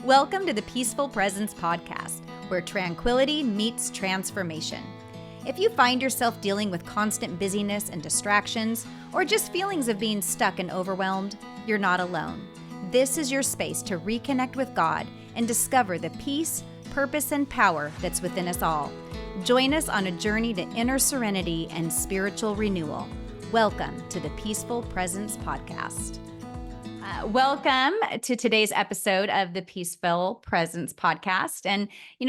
Welcome to the Peaceful Presence Podcast, where tranquility meets transformation. If you find yourself dealing with constant busyness and distractions, or just feelings of being stuck and overwhelmed, you're not alone. This is your space to reconnect with God and discover the peace, purpose, and power that's within us all. Join us on a journey to inner serenity and spiritual renewal. Welcome to the Peaceful Presence Podcast. Welcome to today's episode of the Peaceful Presence Podcast. And,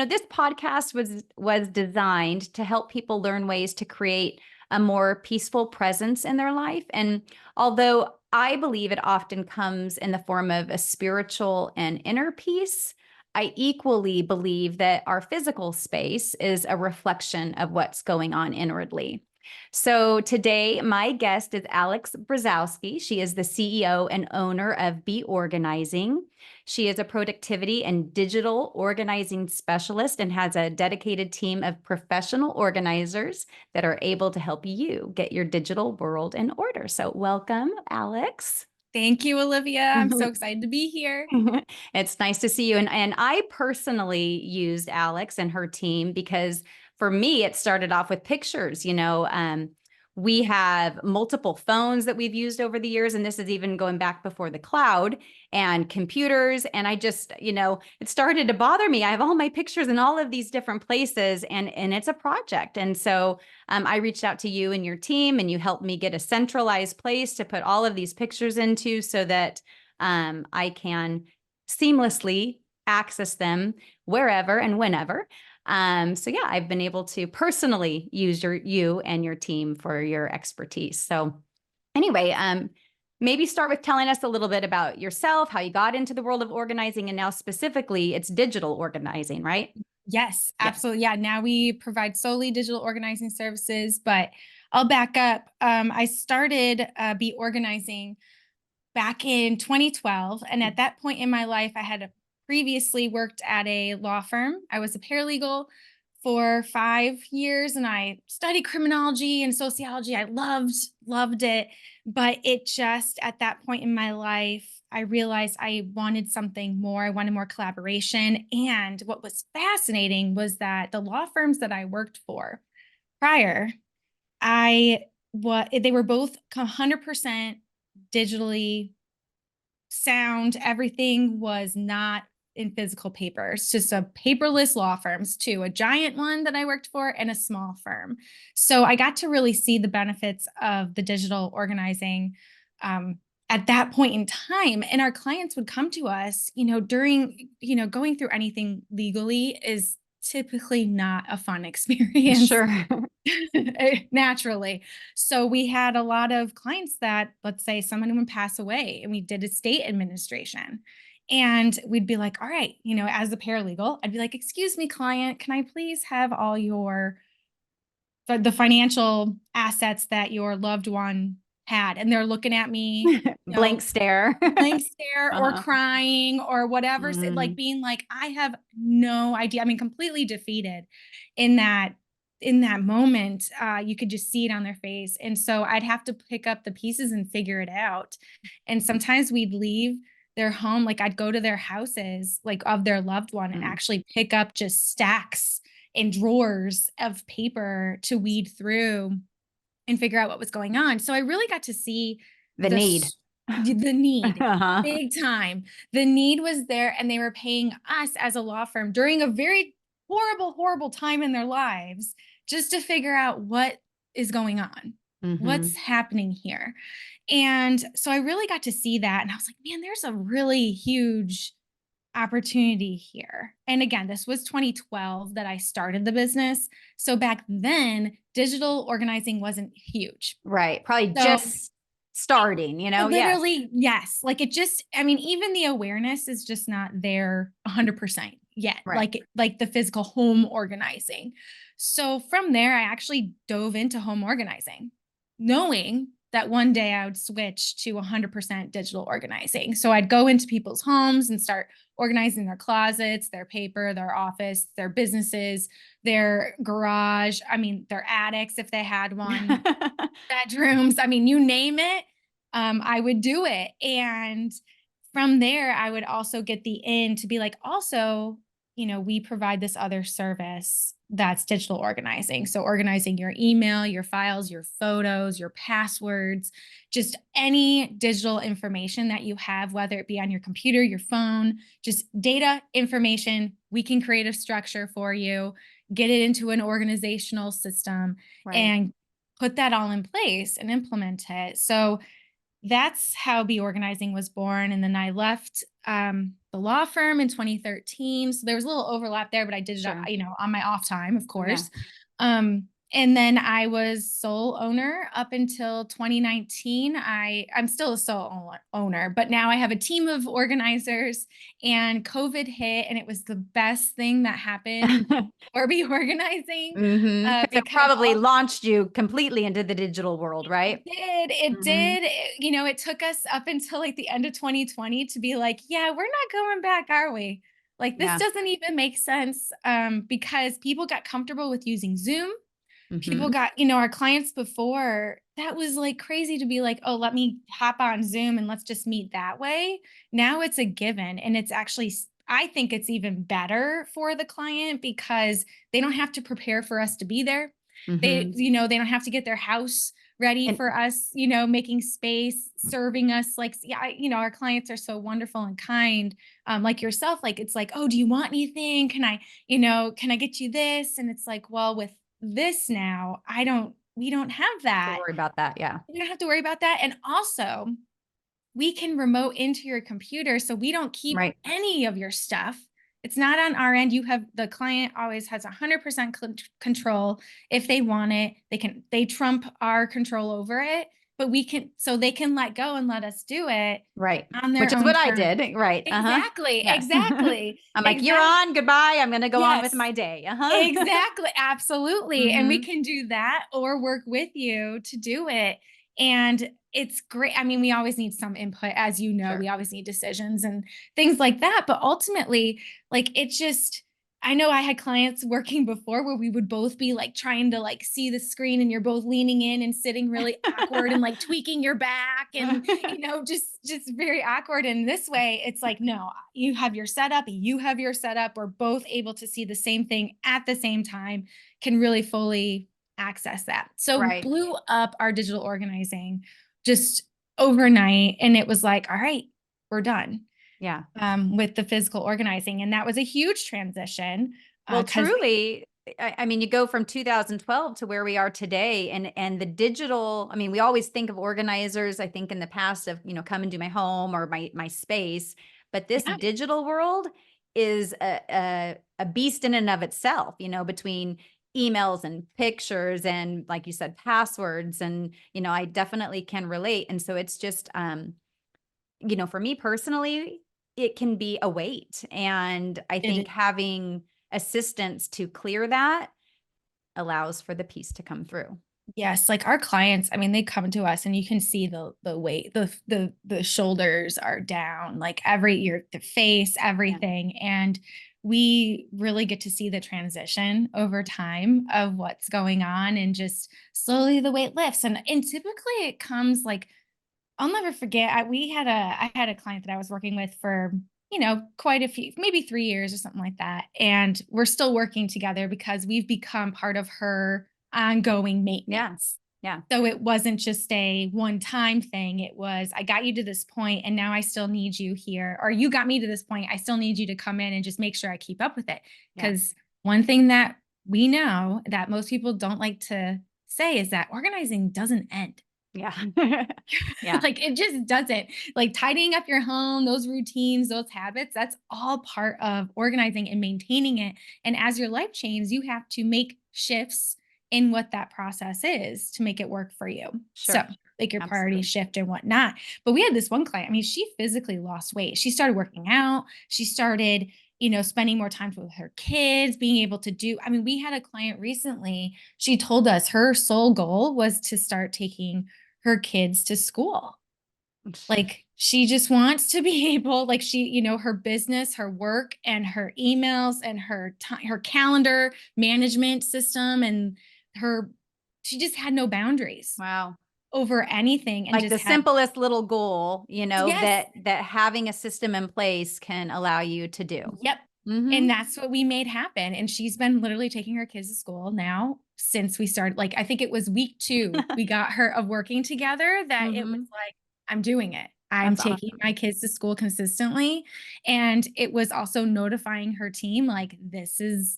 this podcast was designed to help people learn ways to create a more peaceful presence in their life. And although I believe it often comes in the form of a spiritual and inner peace, I equally believe that our physical space is a reflection of what's going on inwardly. So today, my guest is Alex Brzozowski. She is the CEO and owner of Be Organizing. She is a productivity and digital organizing specialist and has a dedicated team of professional organizers that are able to help you get your digital world in order. So welcome, Alex. Thank you, Olivia. I'm so excited to be here. It's nice to see you. And I personally used Alex and her team because for me, it started off with pictures. We have multiple phones that we've used over the years, and this is even going back before the cloud and computers. And I just, it started to bother me. I have all my pictures in all of these different places, and it's a project. And so I reached out to you and your team, and you helped me get a centralized place to put all of these pictures into so that I can seamlessly access them wherever and whenever. I've been able to personally use you and your team for your expertise. So anyway, maybe start with telling us a little bit about yourself, how you got into the world of organizing, and now specifically it's digital organizing, right? Yes, absolutely. Yeah. Now we provide solely digital organizing services, but I'll back up. I started Be Organizing back in 2012. And at that point in my life, I had previously worked at a law firm. I was a paralegal for 5 years and I studied criminology and sociology. I loved it. But it just at that point in my life, I realized I wanted something more. I wanted more collaboration. And what was fascinating was that the law firms that I worked for prior, they were both 100% digitally sound. Everything was not in physical paper. It's just a paperless law firms too, a giant one that I worked for and a small firm. So I got to really see the benefits of the digital organizing at that point in time. And our clients would come to us, during, going through anything legally is typically not a fun experience. Sure. Naturally. So we had a lot of clients that, let's say someone would pass away and we did estate administration. And we'd be like, all right, as a paralegal, I'd be like, excuse me, client, can I please have all the financial assets that your loved one had? And they're looking at me, blank stare, or crying or whatever, like being like, I have no idea. I mean, completely defeated in that moment. You could just see it on their face. And so I'd have to pick up the pieces and figure it out. And sometimes we'd leave their home, like I'd go to their houses, like of their loved one, and actually pick up just stacks and drawers of paper to weed through and figure out what was going on. So I really got to see the need. Big time. The need was there, and they were paying us as a law firm during a very horrible time in their lives just to figure out what is going on, what's happening here. And so I really got to see that. And I was like, man, there's a really huge opportunity here. And again, this was 2012 that I started the business. So back then, digital organizing wasn't huge. Right. Probably just starting, Literally, yes. Like even the awareness is just not there 100% yet. Right. Like the physical home organizing. So from there, I actually dove into home organizing, knowing that one day I would switch to 100% digital organizing. So I'd go into people's homes and start organizing their closets, their paper, their office, their businesses, their garage. I mean, their attics, if they had one, bedrooms. I mean, you name it, I would do it. And from there, I would also get the in to be like, also, we provide this other service that's digital organizing. So organizing your email, your files, your photos, your passwords, just any digital information that you have, whether it be on your computer, your phone, just data information. We can create a structure for you, get it into an organizational system, Right. and put that all in place and implement it. So that's how Be Organizing was born. And then I left the law firm in 2013. So there was a little overlap there, but I did it, Sure. on my off time, of Yeah. course. And then I was sole owner up until 2019. I'm still a sole owner, but now I have a team of organizers, and COVID hit, and it was the best thing that happened for Be Organizing, Mm-hmm. Because it because probably launched you completely into the digital world, right? it Mm-hmm. did. It took us up until like the end of 2020 to be like, yeah, we're not going back, are we? Like, this Yeah. doesn't even make sense, because people got comfortable with using Zoom. People Mm-hmm. got, our clients before, that was like crazy to be like, oh, let me hop on Zoom and let's just meet that way. Now it's a given. And it's actually, I think it's even better for the client because they don't have to prepare for us to be there. Mm-hmm. They don't have to get their house ready And for us, making space, serving us. Like, yeah, our clients are so wonderful and kind. Like yourself, like, it's like, oh, do you want anything? Can I get you this? And it's like, well, with this now, we don't have to that. worry about that. Yeah. We don't have to worry about that. And also, we can remote into your computer, so we don't keep Right. any of your stuff. It's not on our end. The client always has 100% control. If they want it, they trump our control over it, but so they can let go and let us do it Right. on Which their is own what I terms. did. Right. Uh-huh. Exactly. Yes. Exactly. I'm like, you're Exactly. on. Goodbye. I'm going to go on with Yes. my day. Uh-huh. Exactly. Absolutely. And we Mm-hmm. can do that or work with you to do it. And it's great. I mean, we always need some input, as you know, Sure. we always need decisions and things like that. But ultimately, like, I know I had clients working before where we would both be like trying to like see the screen, and you're both leaning in and sitting really awkward and like tweaking your back and, just very awkward. And this way it's like, no, you have your setup, you have your setup. We're both able to see the same thing at the same time, can really fully access that. So Right. blew up our digital organizing just overnight. And it was like, all right, we're done, Yeah. with the physical organizing. And that was a huge transition, Well, because truly, I mean, you go from 2012 to where we are today, and the digital. I mean, we always think of organizers. I think in the past of come and do my home or my space, but this yeah, digital world is a beast in and of itself. Between emails and pictures and, like you said, passwords, and I definitely can relate. And so it's just for me personally, it can be a weight. And I think it having assistance to clear that allows for the peace to come through. yes, like our clients, I mean, they come to us and you can see the weight, the shoulders are down, like the face, Yeah. everything. And we really get to see the transition over time of what's going on, and just slowly the weight lifts. And typically it comes like, I'll never forget. I had a client that I was working with for, quite a few, maybe 3 years or something like that. And we're still working together because we've become part of her ongoing Yeah. maintenance. Yeah. So it wasn't just a one-time thing. It was, I got you to this point and now I still need you here. Or you got me to this point. I still need you to come in and just make sure I keep up with it. Yeah. Because one thing that we know that most people don't like to say is that organizing doesn't end. Yeah. Yeah. Like, it just doesn't. Like, tidying up your home, those routines, those habits, that's all part of organizing and maintaining it. And as your life changes, you have to make shifts in what that process is to make it work for you. So, Sure. like, your priorities Absolutely. shift and whatnot. But we had this one client, I mean, she physically lost weight. She started working out. She started, spending more time with her kids, being able to I mean, we had a client recently, she told us her sole goal was to start taking her kids to school. Like, she just wants to be able, like, her business, her work, and her emails, and her time, her calendar management system, and her she just had no boundaries. Wow. over anything and Like just the simplest little goal, yes. that having a system in place can allow you to do. Yep. Mhm. And that's what we made happen. And she's been literally taking her kids to school now since we started. Like, I think it was week 2, we got her of working together that it was Mhm. like, I'm doing it. I'm That's taking awesome. my kids to school consistently. And it was also notifying her team, like, this is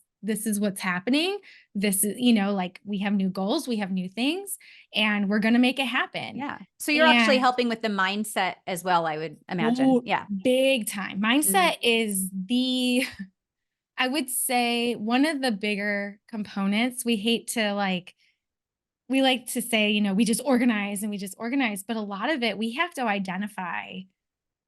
what's happening. This is, like we have new goals, we have new things, and we're going to make it happen. Yeah. So you're actually And helping with the mindset as well, I would imagine. oh, Yeah. big time. Mhm. Mindset is I would say one of the bigger components. We like to say, we just organize and we just organize, but a lot of it, we have to identify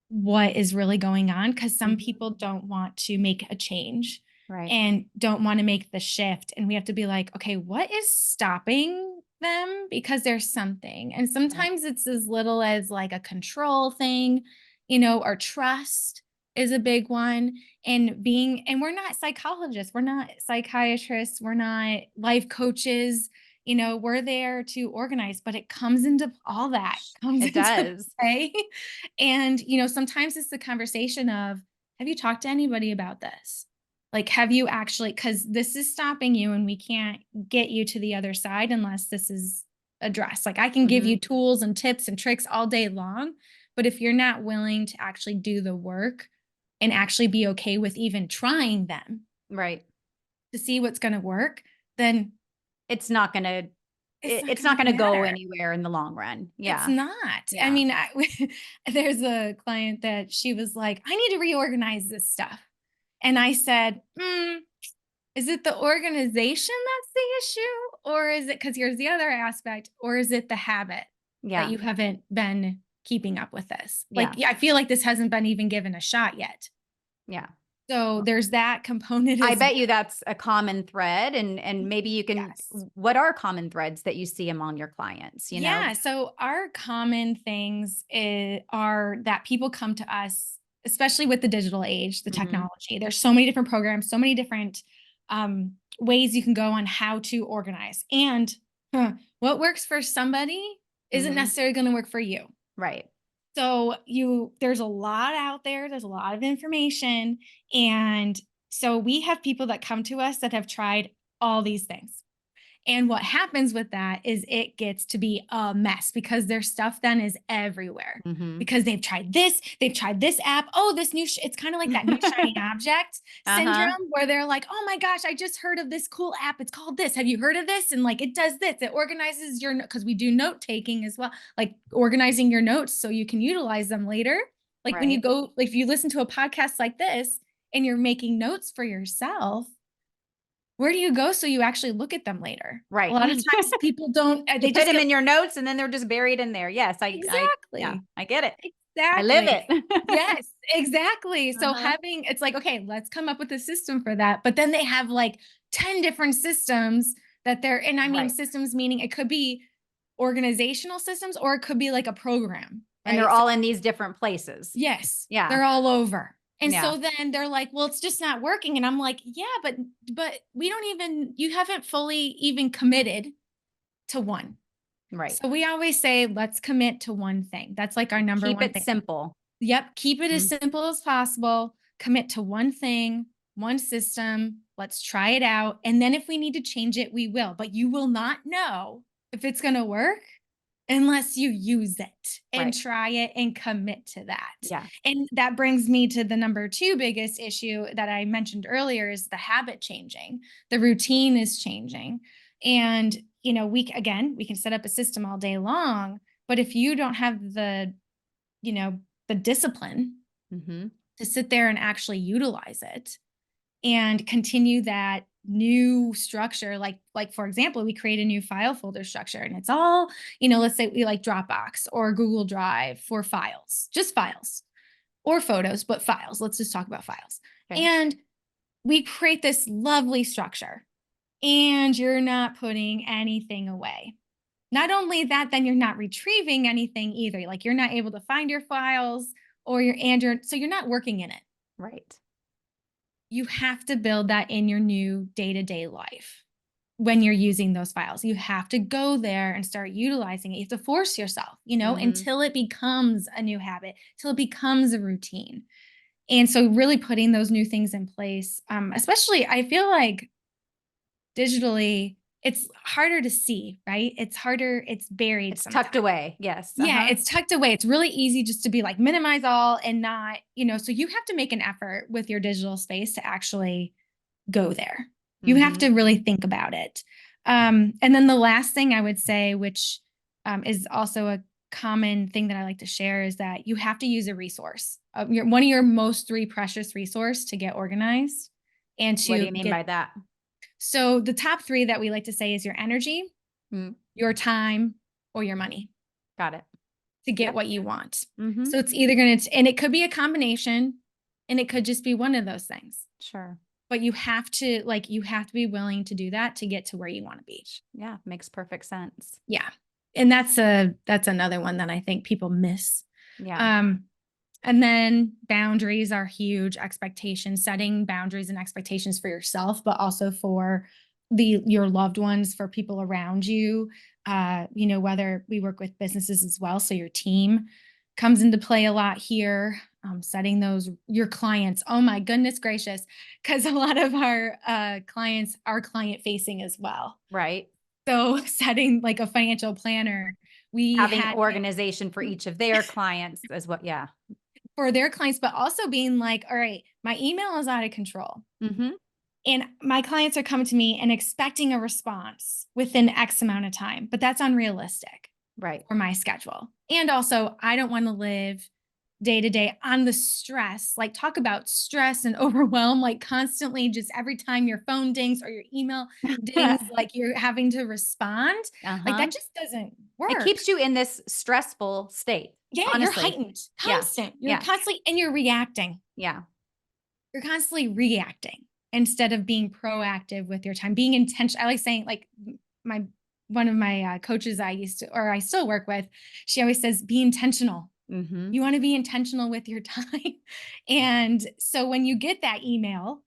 what is really going on because some Mhm. people don't want to make a change Right. and don't want to make the shift. And we have to be like, okay, what is stopping them? Because there's something. And Right. sometimes it's as little as like a control thing, or trust is a big one. And we're not psychologists, we're not psychiatrists, we're not life coaches. We're there to organize, but it comes into all that comes It into does. play. And, sometimes it's the conversation of, have you talked to anybody about this? Like, have you actually, because this is stopping you and we can't get you to the other side unless this is addressed. Like, I can give Mhm. you tools and tips and tricks all day long, but if you're not willing to actually do the work and actually be okay with even trying them Right. to see what's going to work, then It's not gonna it's not it's going not to gonna go matter. anywhere in the long run. It's Yeah. not. I Yeah. mean, there's a client that she was like, I need to reorganize this stuff. And I said, is it the organization that's the issue? Or is it, because here's the other aspect, or is it the habit that Yeah. you haven't been keeping up with this? Like, Yeah. yeah, I feel like this hasn't been even given a shot yet. Yeah. So there's that component I as bet you well. that's a common thread, and maybe you can Yes. what are common threads that you see among your clients, you know? Yeah. So our common things are that people come to us, especially with the digital age, the Mhm. technology. There's so many different programs, so many different ways you can go on how to organize. And what works for somebody isn't Mhm. necessarily going to work for you. Right. So there's a lot out there. There's a lot of information. And so we have people that come to us that have tried all these things. And what happens with that is it gets to be a mess because their stuff then is everywhere Mhm. because they've tried this app. Oh, this it's kind of like that new shiny object syndrome Uh-huh. where they're like, oh my gosh, I just heard of this cool app. It's called this. Have you heard of this? And like, it does this. It organizes because we do note taking as well, like organizing your notes so you can utilize them later. Like when you Right. go, like if you listen to a podcast like this and you're making notes for yourself, where do you go so you actually look at them later? A Right. lot of times people don't, You they put just them get in your notes and then they're just buried in there. Yes, yeah, exactly, I get it. I live exactly. it. Yes, exactly. So Uh-huh. it's like, okay, let's come up with a system for that. But then they have like 10 different systems and I mean Right. systems meaning it could be organizational systems or it could be like a program, And they're right? So all in these different places. yes, Yeah. they're all over. And Yeah. so then they're like, well, it's just not working. And I'm like, yeah, but you haven't fully even committed to one. Right. So we always say, let's commit to one thing. That's like our number Keep one it thing. simple. Yep. Keep it as Mhm. simple as possible. Commit to one thing, one system. Let's try it out. And then if we need to change it, we will. But you will not know if it's going to work unless you use it and Right. try it and commit to that. Yeah. And that brings me to the number 2 biggest issue that I mentioned earlier is the habit changing. The routine is changing. And, we can set up a system all day long, but if you don't have you know, the discipline Mhm. to sit there and actually utilize it and continue that new structure, like for example, we create a new file folder structure and it's all, let's say we like Dropbox or Google Drive for files, just files or photos, but files. Let's just talk about files. Okay. And we create this lovely structure and you're not putting anything away. Not only that, then you're not retrieving anything either. Like you're not able to find your files so you're not working in it. Right. You have to build that in your new day-to-day life. when you're using those files. You have to go there and start utilizing it. You have to force yourself, until it becomes a new habit, till it becomes a routine. And so really putting those new things in place, especially I feel like digitally, it's harder to see, right? It's harder. It's buried It's sometimes. tucked away. Yes. Yeah, it's tucked away. It's really easy just to be like minimize all and not, so you have to make an effort with your digital space to actually go there. You have to really think about it. And then the last thing I would say, which is also a common thing that I like to share, is that you have to use a resource. One of your most three precious resource to get organized and to What do you mean by that? So the top three that we like to say is your energy, your time, or your money. Got it. To get what you want. Mm-hmm. So it's either going to, and it could be a combination, and it could just be one of those things. Sure. But you have to be willing to do that to get to where you want to be. Yeah. Makes perfect sense. Yeah. And that's another one that I think people miss. Yeah. And then boundaries are huge. Expectations, setting boundaries and expectations for yourself, but also for your loved ones, for people around you. Whether we work with businesses as well. So your team comes into play a lot here. Setting your clients. Oh my goodness gracious. Because a lot of our clients are client facing as well. Right. So setting like a financial planner, having an organization for each of their clients as well. Yeah. For their clients, but also being like, all right, my email is out of control. And my clients are coming to me and expecting a response within X amount of time, but that's unrealistic for my schedule. And also, I don't want to live day to day on the stress, like talk about stress and overwhelm, like constantly just every time your phone dings or your email dings, like you're having to respond. Like that just doesn't work. It keeps you in this stressful state. Yeah, honestly. You're heightened, constant. You're constantly, and you're reacting. Yeah. You're constantly reacting instead of being proactive with your time, being intentional. I like saying, like one of my coaches I still work with, she always says, be intentional. You want to be intentional with your time. And so when you get that email,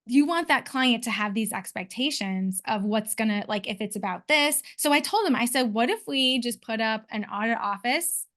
you want that client to have these expectations of what's going to, like, if it's about this. So I told him, I said, what if we just put up an audit office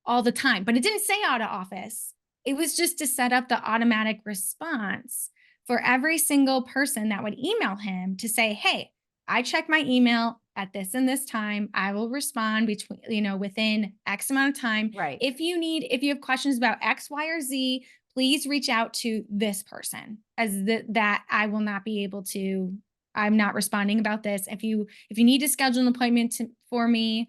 all the time? But it didn't say audit office. It was just to set up the automatic response for every single person that would email him to say, hey, I check my email at this and this time. I will respond within X amount of time. Right. If you have questions about X, Y, or Z, please reach out to this person, that I will not be able to. I'm not responding about this. If you need to schedule an appointment for me,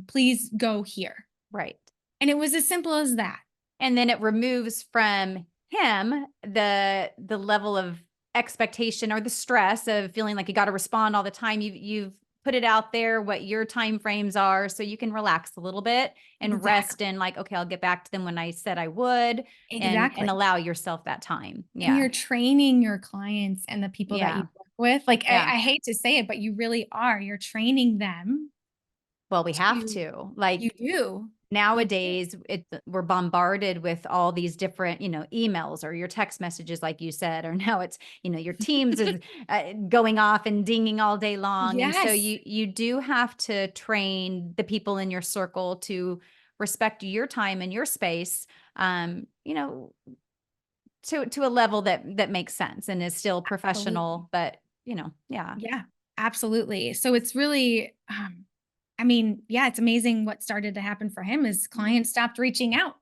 please go here. Right. And it was as simple as that. And then it removes from him the level of expectation or the stress of feeling like you got to respond all the time. You've put it out there what your time frames are, so you can relax a little bit and rest in, like, okay, I'll get back to them when I said I would. And allow yourself that time. Yeah. And you're training your clients and the people that you work with. Like, I hate to say it, but you really are. You're training them. Well, we have to. Like, you do. Nowadays, we're bombarded with all these different, emails or your text messages, like you said, or now it's, your Teams is going off and dinging all day long. Yes. And so you do have to train the people in your circle to respect your time and your space, to a level that makes sense and is still professional, but yeah. Yeah, absolutely. So it's really, it's amazing what started to happen for him is clients stopped reaching out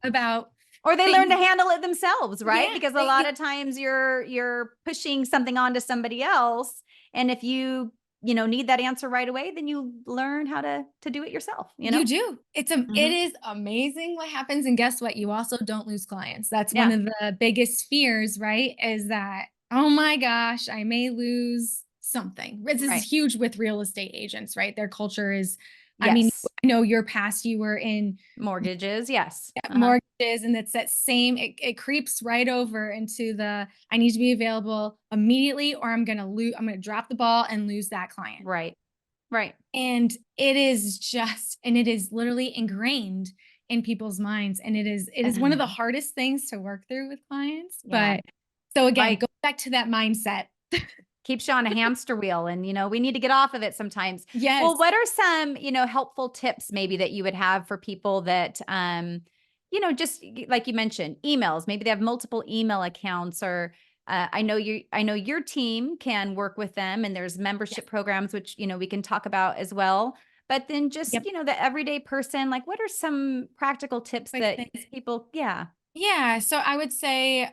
about, or they learn to handle it themselves, right? Yeah, because a lot of times you're pushing something onto somebody else, and if you need that answer right away, then you learn how to do it yourself. You do. It is amazing what happens, and guess what? You also don't lose clients. That's one of the biggest fears, right? Is that, oh my gosh, I may lose something. This is huge with real estate agents, right? Their culture is, I mean, I know your past, you were in mortgages. Yes. Mortgages. And it's that same, it creeps right over into I need to be available immediately, or I'm going to drop the ball and lose that client. Right. And it is literally ingrained in people's minds. And it is one of the hardest things to work through with clients. But so again, go back to that mindset. keeps you on a hamster wheel, and, we need to get off of it sometimes. Yes. Well, what are some, helpful tips maybe that you would have for people that, just like you mentioned, emails, maybe they have multiple email accounts, or I know your team can work with them, and there's Yes. membership programs, which, we can talk about as well. But then just, Yep. the everyday person, like, what are some practical tips Quick that things. people, yeah. Yeah. So I would say,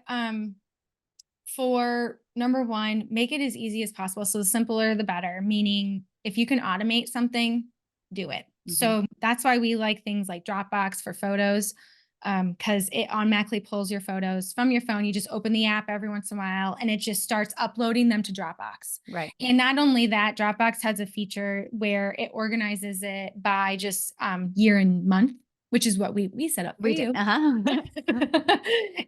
for number one, make it as easy as possible. So the simpler, the better, meaning if you can automate something, do it. Mhm. So that's why we like things like Dropbox for photos, because it automatically pulls your photos from your phone. You just open the app every once in a while and it just starts uploading them to Dropbox. Right. And not only that, Dropbox has a feature where it organizes it by just year and month, which is what we set up for We did. you. Uh-huh.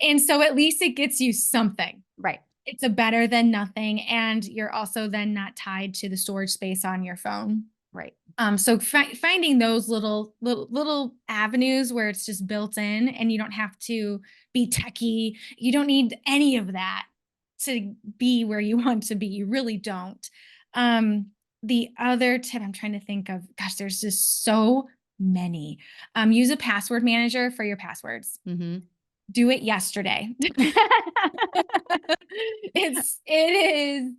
And so at least it gets you something. Right. It's a better than nothing, and you're also then not tied to the storage space on your phone. Right. So finding those little avenues where it's just built in, and you don't have to be techie. You don't need any of that to be where you want to be. You really don't. Um, the other tip I'm trying to think of, gosh, there's just so many. Use a password manager for your passwords. Mhm. Do it yesterday. It is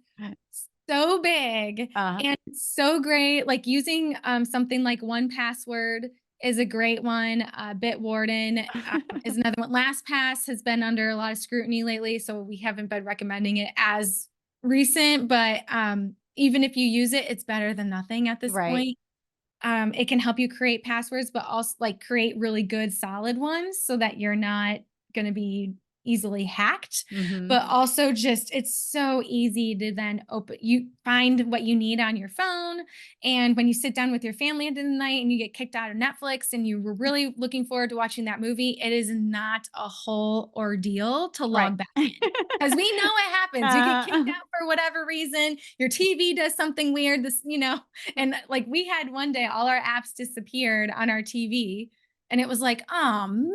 so big Uh-huh. and so great. Like using something like 1Password is a great one. Bitwarden is another one. LastPass has been under a lot of scrutiny lately, so we haven't been recommending it as recent. But even if you use it, it's better than nothing at this Right. point. It can help you create passwords, but also like create really good solid ones so that you're not going to be easily hacked. Mhm. But also just it's so easy to then you find what you need on your phone. And when you sit down with your family at the end of the night and you get kicked out of Netflix and you were really looking forward to watching that movie, it is not a whole ordeal to Right. log back in. Because we know it happens. You get kicked Uh, out for whatever reason. Your TV does something weird. And like we had one day, all our apps disappeared on our TV. And it was like, oh man,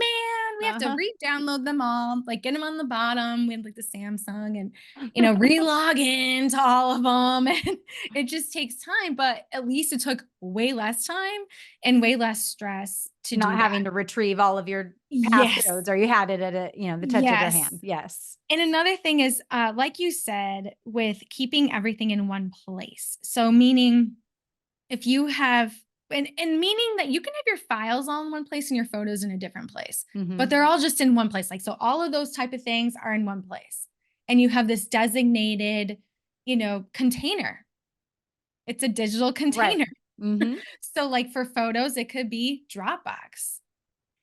we have to uh-huh. re-download them all, like get them on the bottom. We had like the Samsung and, re-log into all of them. And it just takes time, but at least it took way less time and way less stress to Not do that. having to retrieve all of your Yes. passcodes, or you had it at the touch of your Yes. hand. Yes. And another thing is, like you said, with keeping everything in one place. So meaning if you have and meaning that you can have your files all in one place and your photos in a different place, but Mhm. they're all just in one place. Like, so all of those type of things are in one place. And you have this designated, container. It's a digital Right. container. Mhm. So like for photos, it could be Dropbox.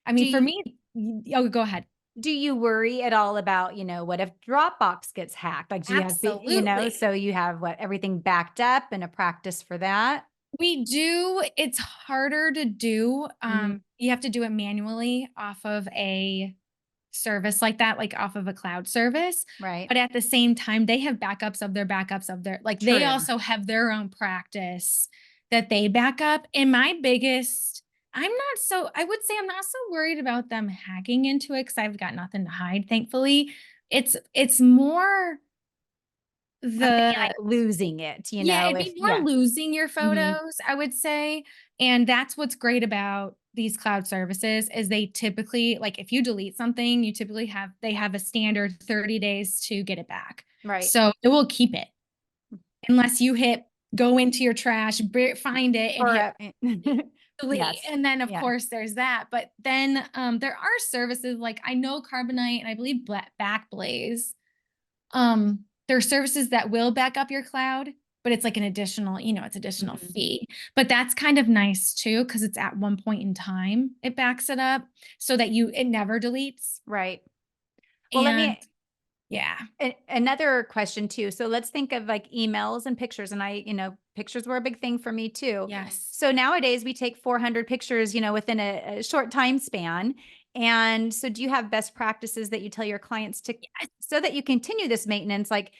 I Do mean, for you me, oh, go ahead. do you worry at all about, what if Dropbox gets hacked? Like, do you have, Absolutely. so you have everything backed up and a practice for that? We do. It's harder to do. Mhm. You have to do it manually off of a service like that, like off of a cloud service. Right. But at the same time, they have backups of their, like they True. also have their own practice that they back up. And my biggest, I would say I'm not so worried about them hacking into it because I've got nothing to hide, thankfully. It's more I'm thinking the like losing it, yeah, it'd if be more yeah. losing your Mhm. photos, I would say, and that's what's great about these cloud services is they typically like, if you delete something, you typically they have a standard 30 days to get it back. Right. So, it will keep it unless you hit go into your trash, find it, and Or hit delete, yes. and then, of Yeah. course, there's that, but then, there are services like I know Carbonite and I believe Backblaze there are services that will back up your cloud, but it's like an additional, it's additional Mhm. fee. But that's kind of nice too, because it's at one point in time, it backs it up so that it never deletes. Right. Well, let And me yeah. another question too. So let's think of like emails and pictures. And pictures were a big thing for me too. Yes. So nowadays we take 400 pictures, within a short time span. And so do you have best practices that you tell your clients to, so that you continue this maintenance? Like,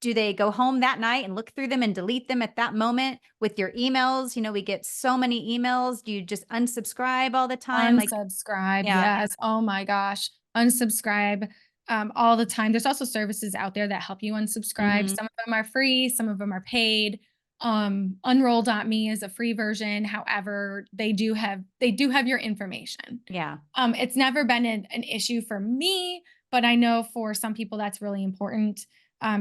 do they go home that night and look through them and delete them at that moment with your emails? We get so many emails. Do you just unsubscribe all the time? Like, Unsubscribe. yeah. Yes. Oh my gosh. Unsubscribe. all the time. There's also services out there that help you unsubscribe. Mhm. Some of them are free, some of them are paid. Unroll.me is a free version. However, they do have your information. Yeah. It's never been an issue for me, but I know for some people that's really important,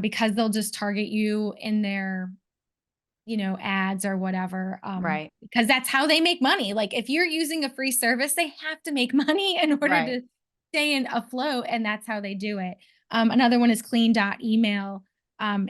because they'll just target you in their, ads or whatever, Right. because that's how they make money. Like if you're using a free service, they have to make money in order Right. to stay in afloat, and that's how they do it. Another one is clean.email,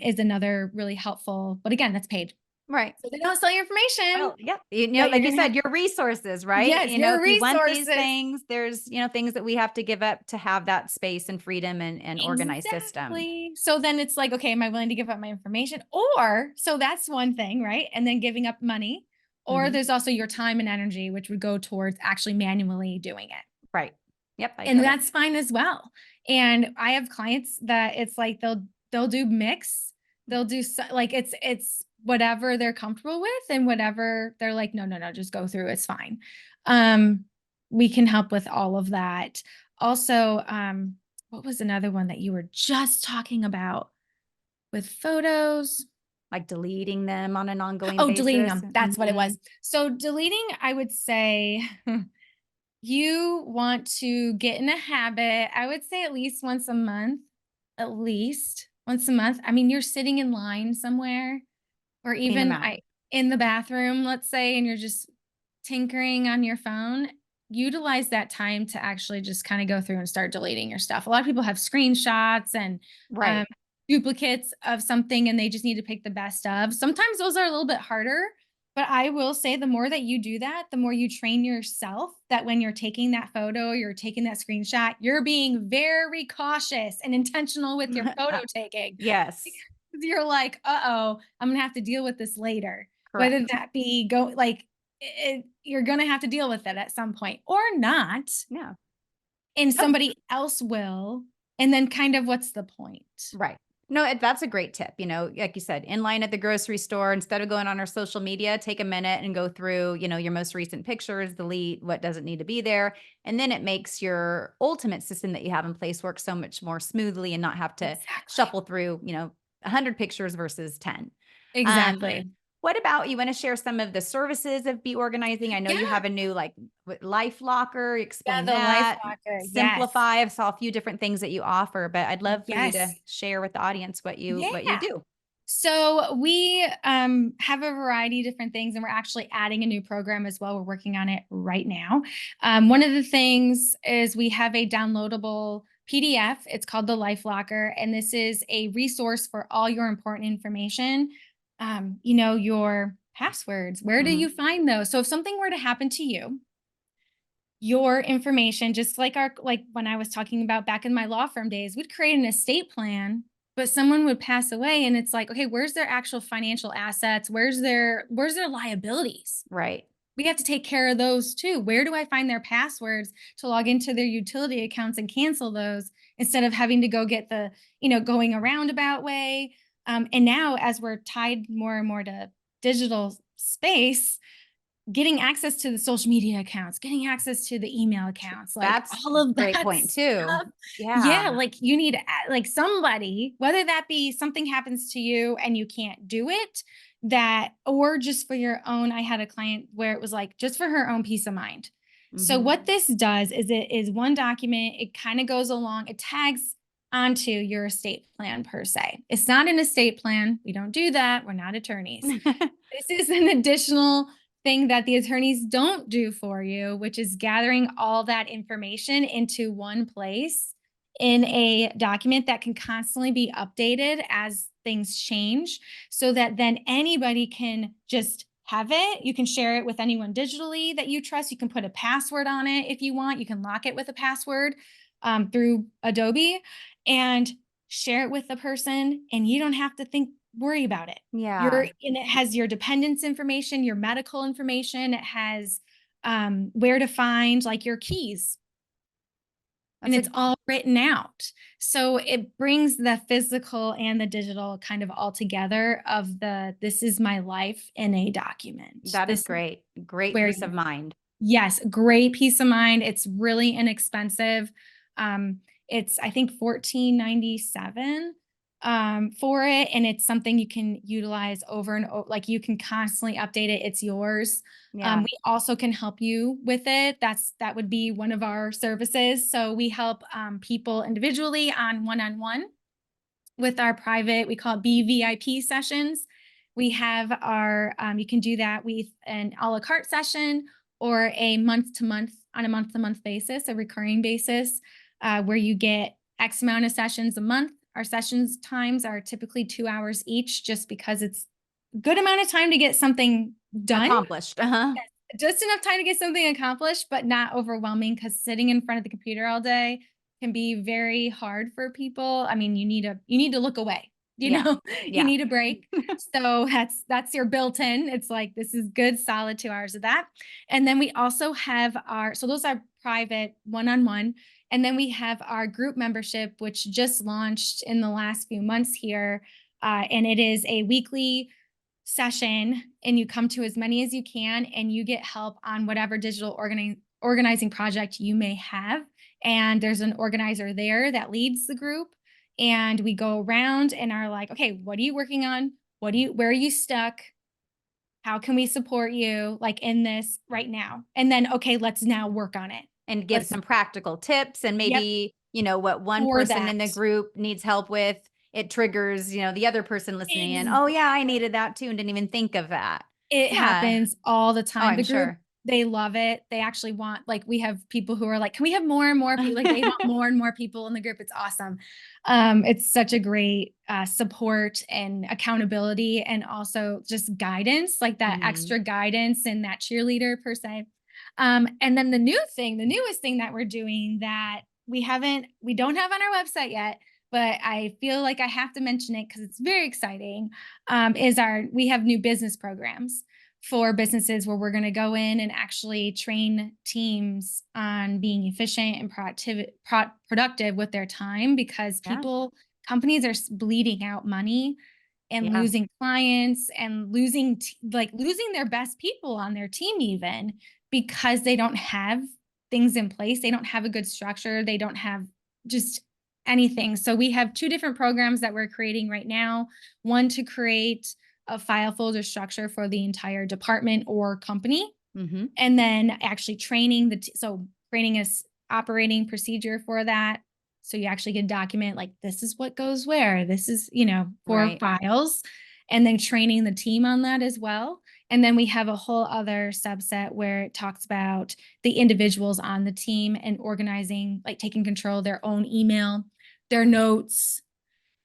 is another really helpful, but again, that's paid. Right. So they don't sell your information, Well, yeah, but you're like you gonna have, said, your resources, right? yes, your If you want these resources. things, there's, things that we have to give up to have that space and freedom and organized system. Exactly. So then it's like, okay, am I willing to give up my information? Or so that's one thing, right? And then giving up money. Or Mhm. there's also your time and energy, which would go towards actually manually doing it. Right. Yep, I And get it. that's fine as well. And I have clients that it's like they'll do mix. They'll do like it's whatever they're comfortable with, and whatever they're like, no, no, no, just go through. It's fine. Um, we can help with all of that. Also, what was another one that you were just talking about with photos? Like deleting them on an ongoing Oh, deleting basis. them. That's what it Mhm. was. So deleting, I would say you want to get in a habit. I would say at least once a month, at least once a month. I mean, you're sitting in line somewhere, or Clean them even out. in the bathroom, let's say, and you're just tinkering on your phone. Utilize that time to actually just kind of go through and start deleting your stuff. A lot of people have screenshots and um, Right. duplicates of something, and they just need to pick the best of. Sometimes those are a little bit harder, but I will say the more that you do that, the more you train yourself that when you're taking that photo, you're taking that screenshot, you're being very cautious and intentional with your photo Uh, taking. yes. You're like, uh-oh, I'm gonna have to deal with this later. Whether Correct. that be you're gonna have to deal with it at some point or not, Yeah. and Nope. somebody else will. And then kind of what's the point? Right. No, that's a great tip. Like you said, in line at the grocery store, instead of going on our social media, take a minute and go through, your most recent pictures, delete what doesn't need to be there. And then it makes your ultimate system that you have in place work so much more smoothly and not have to Exactly. shuffle through, 100 pictures versus 10. Um, Exactly. what about you want to share some of the services of Be Organizing? I know you Yeah. have a new life locker. Yeah, Explain the life that. locker. Yes. Simplify. I saw a few different things that you offer, but I'd love for you to Yes. share with the audience what you Yeah. do. So we have a variety of different things, and we're actually adding a new program as well. We're working on it right now. One of the things is we have a downloadable PDF. It's called the Life Locker, and this is a resource for all your important information. Your passwords. Where do Mhm. you find those? So if something were to happen to you, your information, just like when I was talking about back in my law firm days, we'd create an estate plan, but someone would pass away, and it's like, okay, where's their actual financial assets? Where's their liabilities? Right. We have to take care of those too. Where do I find their passwords to log into their utility accounts and cancel those, instead of having to go get going a roundabout way? And now, as we're tied more and more to digital space, getting access to the social media accounts, getting access to the email accounts, like That's all of a great that point too. stuff. Yeah, Yeah. like you need like somebody, whether that be something happens to you and you can't do it, that or just for your own. I had a client where it was like just for her own peace of mind. So Mhm. what this does is it is one document, it kind of goes along, it tags onto your estate plan per se. It's not an estate plan. We don't do that. We're not attorneys. This is an additional thing that the attorneys don't do for you, which is gathering all that information into one place in a document that can constantly be updated as things change, so that then anybody can just have it. You can share it with anyone digitally that you trust. You can put a password on it if you want. You can lock it with a password through Adobe and share it with the person, and you don't have to worry about it. Yeah. And it has your dependents information, your medical information. It has where to find like your keys, and That's it's a all written out. So it brings the physical and the digital kind of all together of this is my life in a document. that is This is great. Great where peace of you mind. Yes, great peace of mind. It's really inexpensive. Um, It's, I think, $14.97 for it. And it's something you can utilize over and over. Like, you can constantly update it. It's yours. Yeah. We also can help you with it. That would be one of our services. So we help people individually on one-on-one with our private, we call it BVIP sessions. We have our, you can do that with an a la carte session or a on a month to month basis, a recurring basis, where you get X amount of sessions a month. Our sessions times are typically 2 hours each, just because it's a good amount of time to get something done. Accomplished. Uh-huh. Just enough time to get something accomplished, but not overwhelming, because sitting in front of the computer all day can be very hard for people. I mean, you need to look away, Yeah. you Yeah. need a break. So that's your built-in. It's like, this is good, solid 2 hours of that. And then we also have so those are private one-on-one. And then we have our group membership, which just launched in the last few months here. And it is a weekly session, and you come to as many as you can, and you get help on whatever digital organizing project you may have. And there's an organizer there that leads the group. And we go around and are like, okay, what are you working on? Where are you stuck? How can we support you, like, in this right now? And then, okay, let's now work on it. And give Let's, some practical tips, and yep, maybe, what one for person that. in the group needs help with, it triggers, the other person listening in. Oh yeah, I Exactly. needed that too and didn't even think of that. It Yeah. happens all the Oh, time. I'm The group, sure. they love it. They actually want, like, we have people who are like, can we have more and more people? Like, they want more and more people in the group. It's awesome. It's such a great support and accountability, and also just guidance, like that Mhm. extra guidance and that cheerleader per se. And then the newest thing that we're doing that we don't have on our website yet, but I feel like I have to mention it because it's very exciting, is we have new business programs for businesses, where we're going to go in and actually train teams on being efficient and productive with their time, because Yeah. companies are bleeding out money and Yeah. losing clients and losing their best people on their team, even because they don't have things in place. They don't have a good structure. They don't have just anything. So we have two different programs that we're creating right now. One to create a file folder structure for the entire department or company, Mhm. and then actually training creating a operating procedure for that. So you actually can document, like, this is what goes where, this is, for Right. files, and then training the team on that as well. And then we have a whole other subset where it talks about the individuals on the team and organizing, like taking control of their own email, their notes,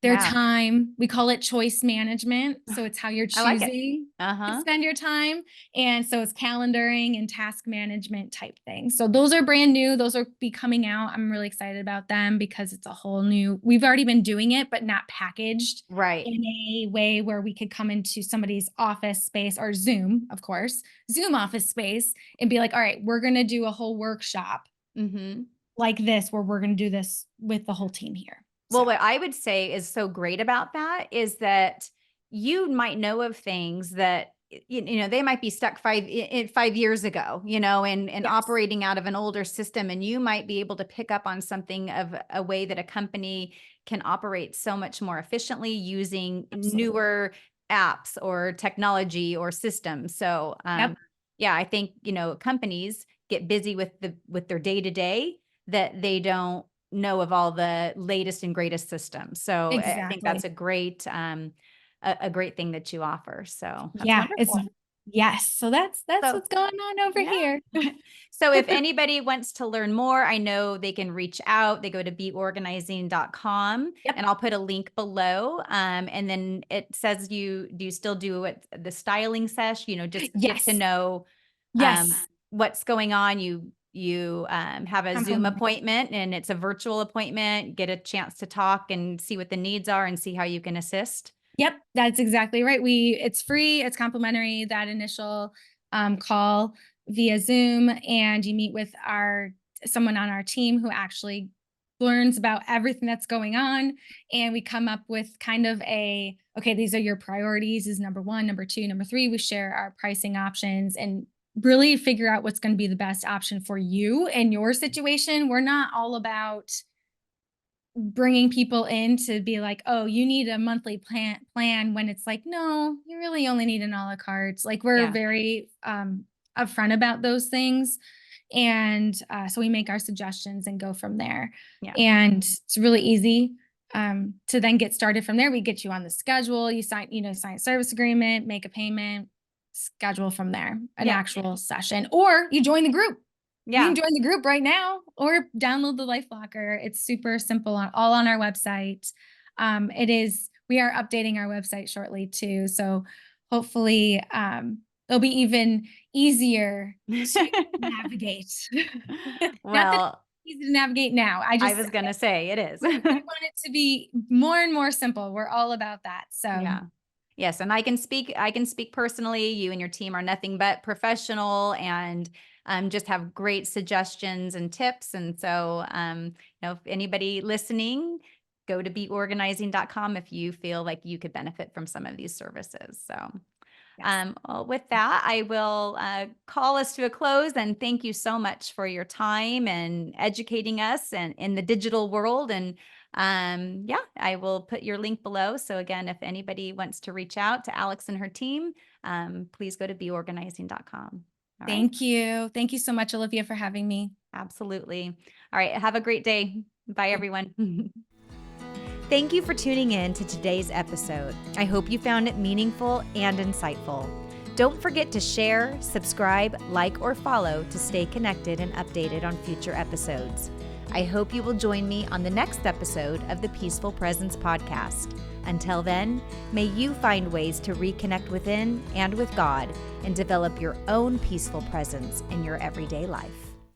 their Yeah. time. We call it choice management. So it's how you're I like it. choosing to Uh-huh. spend your time. And so it's calendaring and task management type things. So those are brand new. Those will be coming out. I'm really excited about them because it's a whole new, we've already been doing it, but not packaged Right. in a way where we could come into somebody's office space, or Zoom, of course, Zoom office space, and be like, all right, we're going to do a whole workshop Mhm. like this, where we're going to do this with the whole team here. So Well, what I would say is so great about that is that you might know of things that they might be stuck 5 years ago, and yes, operating out of an older system, and you might be able to pick up on something of a way that a company can operate so much more efficiently using absolutely. newer apps or technology or systems. So, Yep. yeah, I think companies get busy with their day to day, that they don't know of all the latest and greatest systems. So I think that's Exactly. a great thing that you offer. So that's Yeah, wonderful. yes. So that's So what's going on over yeah. here. So if anybody wants to learn more, I know they can reach out. They go to beorganizing.com, Yep. and I'll put a link below. And then it says, do you still do it, the styling sesh, just get to Yes. know Yes. what's going on. You have a Zoom Complimentary. appointment, and it's a virtual appointment, get a chance to talk and see what the needs are and see how you can assist. Yep, that's exactly right. It's free, it's complimentary, that initial call via Zoom, and you meet with someone on our team who actually learns about everything that's going on, and we come up with kind of okay, these are your priorities, is number 1, number 2, number 3. We share our pricing options and really figure out what's going to be the best option for you and your situation. We're not all about bringing people in to be like, oh, you need a monthly plan when it's like, no, you really only need an a la carte. Like we're Yeah. very upfront about those things. And so we make our suggestions and go from there. Yeah. And it's really easy to then get started from there. We get you on the schedule, you sign a service agreement, make a payment, schedule from there, an Yeah. actual session, or you join the group. You Yeah. can join the group right now or download the Life Locker. It's super simple all on our website. We are updating our website shortly too. So hopefully it'll be even easier to navigate. Not that Well, it's easy to navigate now. I was going to say it is. we want it to be more and more simple. We're all about that. So Yeah. Yes, and I can speak personally. You and your team are nothing but professional and just have great suggestions and tips. And so, if anybody listening, go to beorganizing.com if you feel like you could benefit from some of these services. So, yes. well, with that, I will call us to a close and thank you so much for your time and educating us and in the digital world. And yeah, I will put your link below. So again, if anybody wants to reach out to Alex and her team, please go to beorganizing.com. All right. Thank you. Thank you so much, Olivia, for having me. Absolutely. All right. Have a great day. Bye, everyone. Thank you for tuning in to today's episode. I hope you found it meaningful and insightful. Don't forget to share, subscribe, like, or follow to stay connected and updated on future episodes. I hope you will join me on the next episode of the Peaceful Presence podcast. Until then, may you find ways to reconnect within and with God and develop your own peaceful presence in your everyday life.